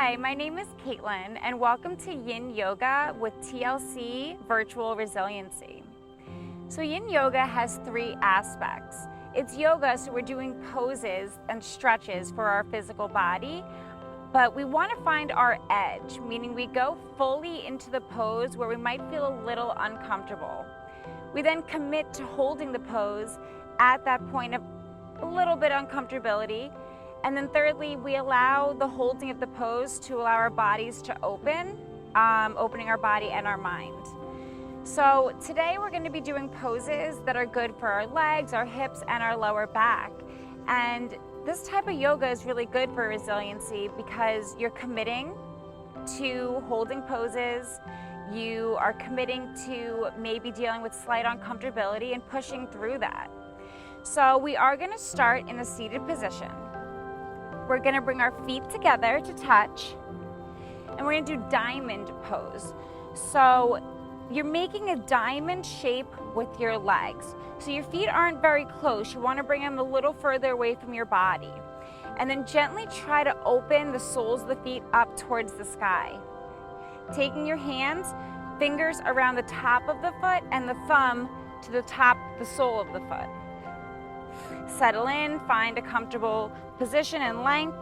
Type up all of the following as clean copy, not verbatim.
Hi, my name is Caitlin, and welcome to Yin Yoga with TLC Virtual Resiliency. So Yin Yoga has three aspects. It's yoga, so we're doing poses and stretches for our physical body, but we want to find our edge, meaning we go fully into the pose where we might feel a little uncomfortable. We then commit to holding the pose at that point of a little bit uncomfortability. And then thirdly, we allow the holding of the pose to allow our bodies to open, opening our body and our mind. So today we're going to be doing poses that are good for our legs, our hips, and our lower back. And this type of yoga is really good for resiliency because you're committing to holding poses, you are committing to maybe dealing with slight uncomfortability and pushing through that. So we are going to start in a seated position. We're going to bring our feet together to touch, and we're going to do diamond pose. So you're making a diamond shape with your legs. So your feet aren't very close. You want to bring them a little further away from your body. And then gently try to open the soles of the feet up towards the sky. Taking your hands, fingers around the top of the foot and the thumb to the top, the sole of the foot. Settle in, find a comfortable position and length.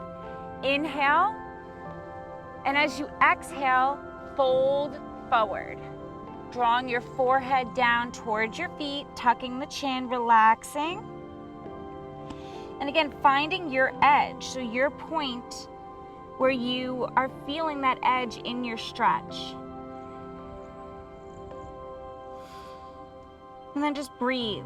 Inhale, and as you exhale, fold forward, drawing your forehead down towards your feet, tucking the chin, relaxing. And again, finding your edge, so your point where you are feeling that edge in your stretch. And then just breathe.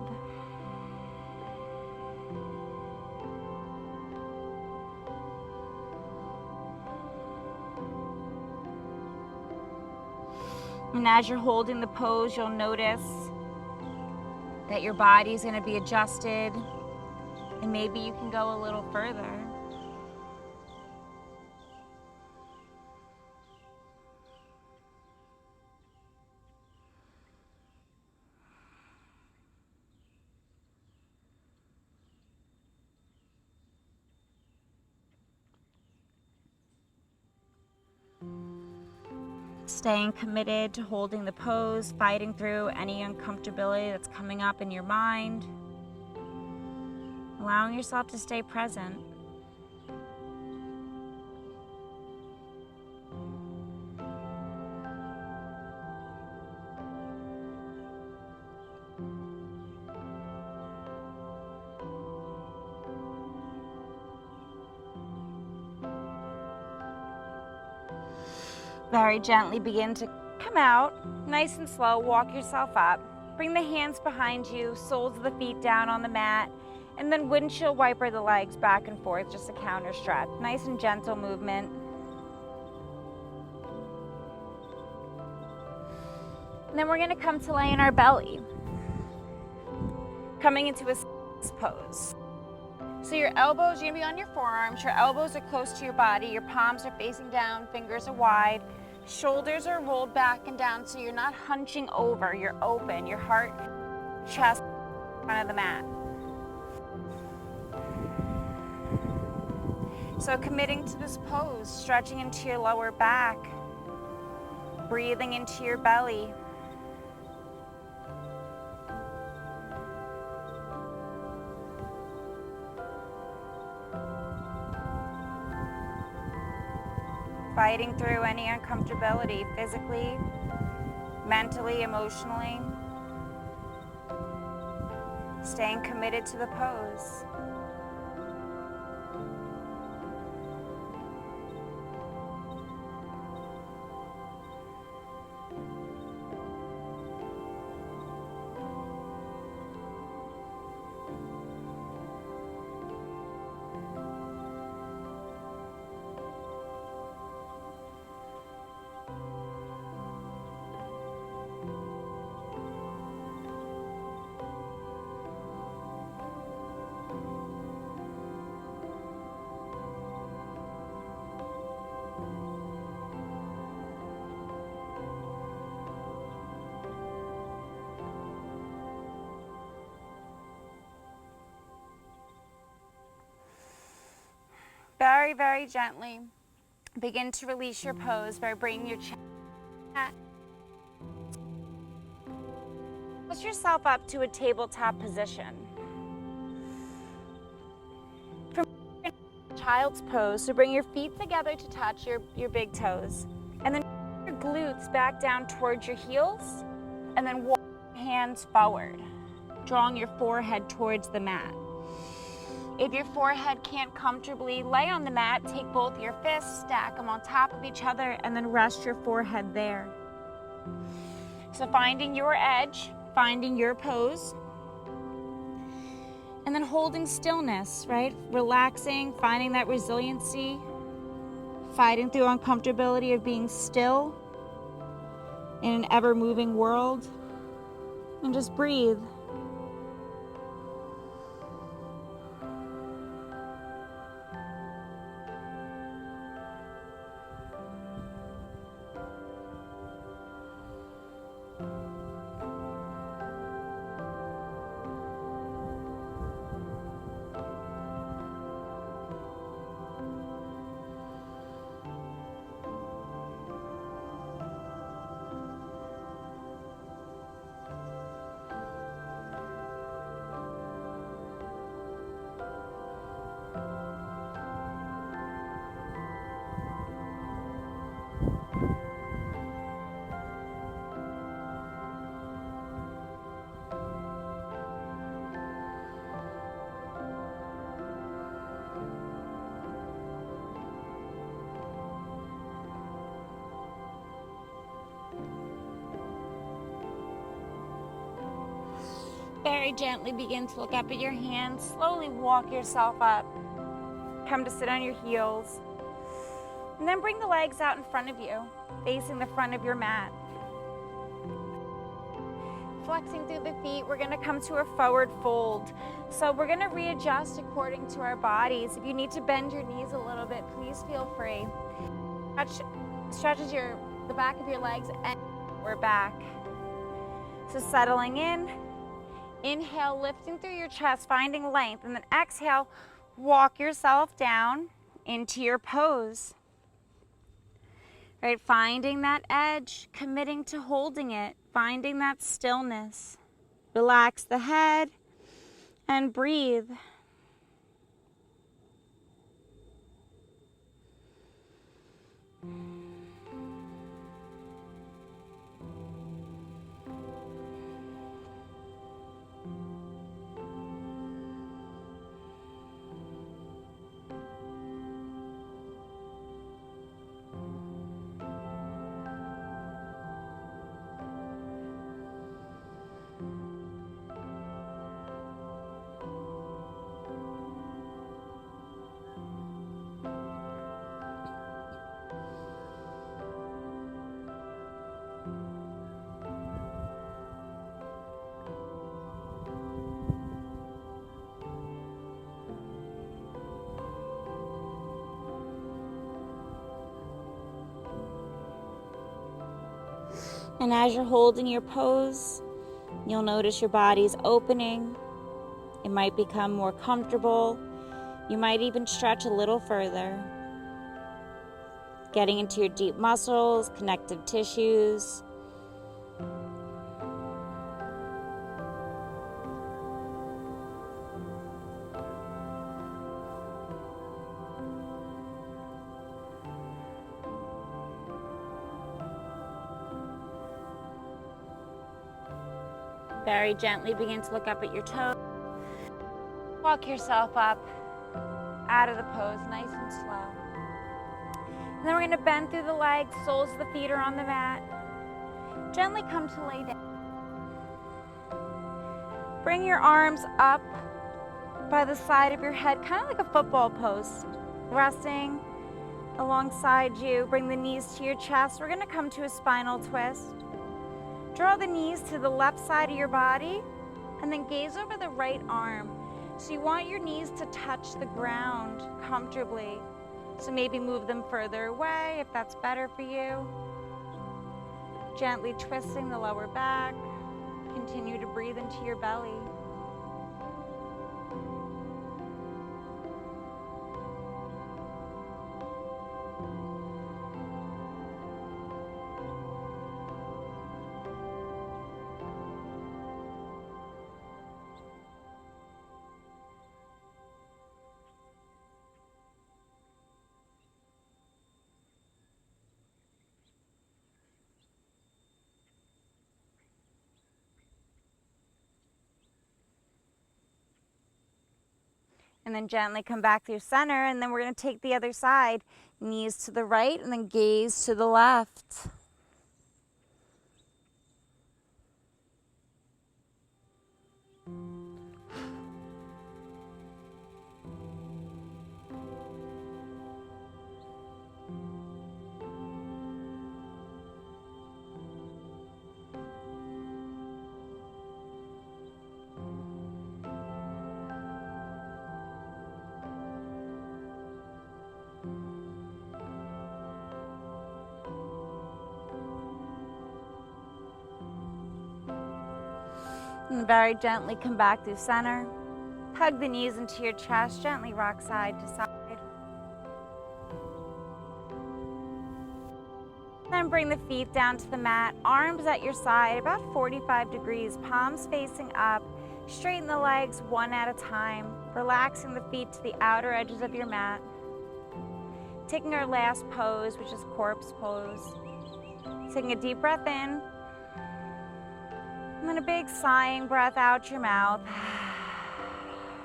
And as you're holding the pose, you'll notice that your body's going to be adjusted, and maybe you can go a little further. Staying committed to holding the pose, fighting through any uncomfortability that's coming up in your mind. Allowing yourself to stay present. Very gently begin to come out, nice and slow, walk yourself up. Bring the hands behind you, soles of the feet down on the mat, and then windshield wiper the legs back and forth, just a counter stretch. Nice and gentle movement. And then we're gonna come to lay in our belly, coming into a pose. So your elbows are gonna be on your forearms, your elbows are close to your body, your palms are facing down, fingers are wide, shoulders are rolled back and down so you're not hunching over, you're open, your heart, chest, front of the mat. So committing to this pose, stretching into your lower back, breathing into your belly. Fighting through any uncomfortability physically, mentally, emotionally. Staying committed to the pose. Very, very gently Begin to release your pose by bringing your chest. Push yourself up to a tabletop position. From child's pose, so bring your feet together to touch your big toes. And then your glutes back down towards your heels. And then walk your hands forward, drawing your forehead towards the mat. If your forehead can't comfortably lay on the mat, take both your fists, stack them on top of each other, and then rest your forehead there. So finding your edge, finding your pose, and then holding stillness, right? Relaxing, finding that resiliency, fighting through uncomfortability of being still in an ever-moving world, and just breathe. Very gently begin to look up at your hands. Slowly walk yourself up. Come to sit on your heels. And then bring the legs out in front of you, facing the front of your mat. Flexing through the feet, we're going to come to a forward fold. So we're going to readjust according to our bodies. If you need to bend your knees a little bit, please feel free. Stretches the back of your legs and we're back. So settling in. Inhale, lifting through your chest, finding length, and then exhale, walk yourself down into your pose. Right, finding that edge, committing to holding it, finding that stillness. Relax the head and breathe. And as you're holding your pose, you'll notice your body's opening. It might become more comfortable. You might even stretch a little further. Getting into your deep muscles, connective tissues. Very gently begin to look up at your toes. Walk yourself up out of the pose, nice and slow. And then we're going to bend through the legs, soles of the feet are on the mat. Gently come to lay down. Bring your arms up by the side of your head, kind of like a football post, resting alongside you. Bring the knees to your chest. We're going to come to a spinal twist. Draw the knees to the left side of your body and then gaze over the right arm. So you want your knees to touch the ground comfortably. So maybe move them further away if that's better for you. Gently twisting the lower back. Continue to breathe into your belly. And then gently come back through center, and then we're going to take the other side. Knees to the right and then gaze to the left. And very gently come back through center. Hug the knees into your chest, gently rock side to side. Then bring the feet down to the mat, arms at your side, about 45 degrees, palms facing up. Straighten the legs one at a time, relaxing the feet to the outer edges of your mat. Taking our last pose, which is corpse pose. Taking a deep breath in. And then a big sighing breath out your mouth.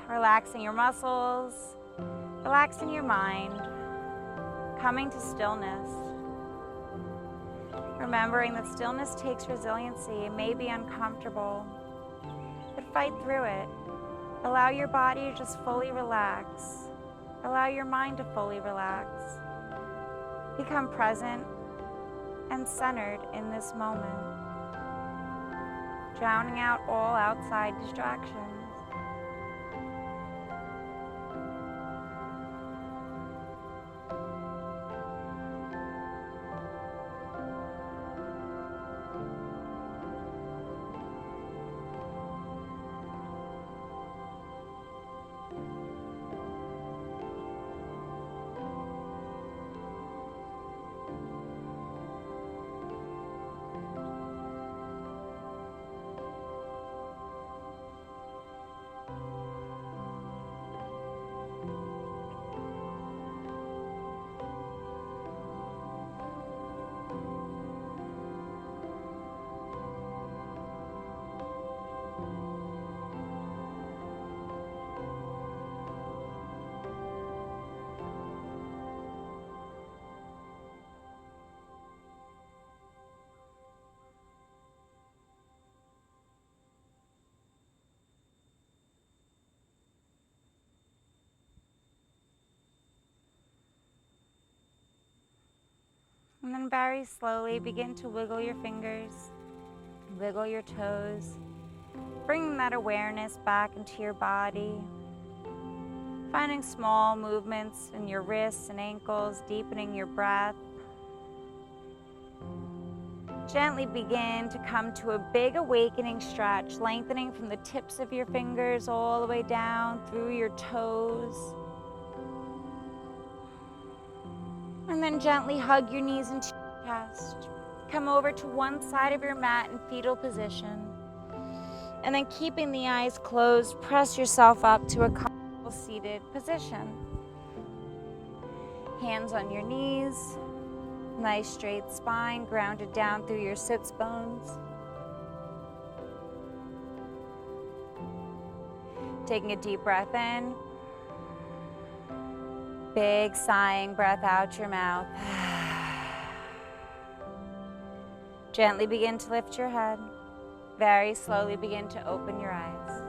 Relaxing your muscles, relaxing your mind, coming to stillness. Remembering that stillness takes resiliency. It may be uncomfortable, but fight through it. Allow your body to just fully relax. Allow your mind to fully relax. Become present and centered in this moment, drowning out all outside distractions. And then very slowly begin to wiggle your fingers, wiggle your toes, bringing that awareness back into your body. Finding small movements in your wrists and ankles, deepening your breath. Gently begin to come to a big awakening stretch, lengthening from the tips of your fingers all the way down through your toes. And then gently hug your knees into your chest. Come over to one side of your mat in fetal position. And then keeping the eyes closed, press yourself up to a comfortable seated position. Hands on your knees. Nice straight spine, grounded down through your sits bones. Taking a deep breath in. Big sighing breath out your mouth. Gently begin to lift your head. Very slowly begin to open your eyes.